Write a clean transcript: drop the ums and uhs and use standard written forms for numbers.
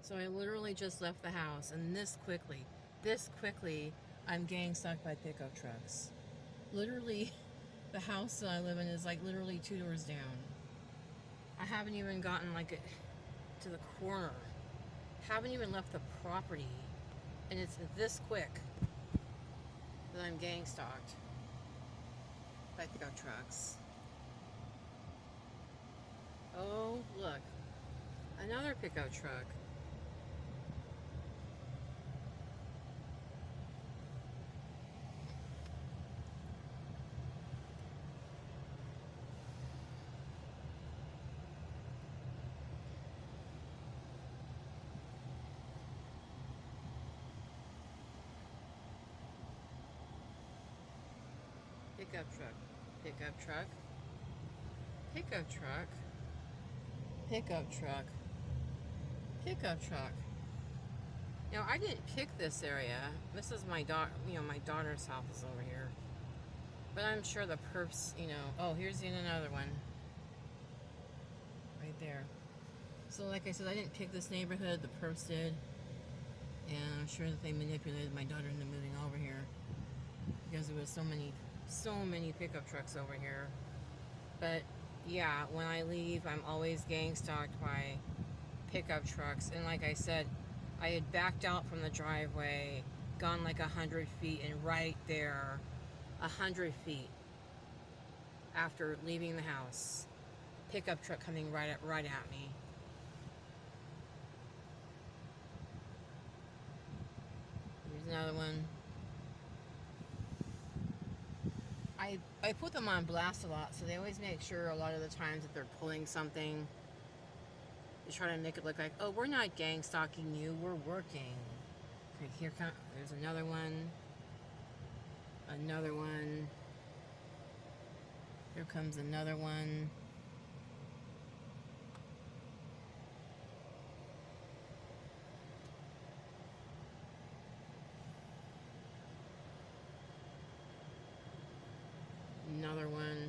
So I literally just left the house, and this quickly, I'm getting stuck by pickup trucks. Literally, the house that I live in is like literally 2 doors down. I haven't even gotten like to the corner. Haven't even left the property, and it's this quick that I'm gang stalked by pickup trucks. Oh, look, another pickup truck. Pickup truck, pickup truck, pickup truck, pickup truck, pickup truck. Now, I didn't pick this area. This is my my daughter's house is over here. But I'm sure the perps, oh, here's another one. Right there. So, like I said, I didn't pick this neighborhood. The perps did. And I'm sure that they manipulated my daughter into moving over here. Because there was so many pickup trucks over here. But, yeah, when I leave, I'm always gang stalked by pickup trucks. And like I said, I had backed out from the driveway, gone like 100 feet, and right there, 100 feet after leaving the house, pickup truck coming right at me. Here's another one. I put them on blast a lot, so they always make sure a lot of the times that they're pulling something, they try to make it look like, oh, we're not gang stalking you, we're working. Okay, there's another one. Another one. Here comes another one. Another one.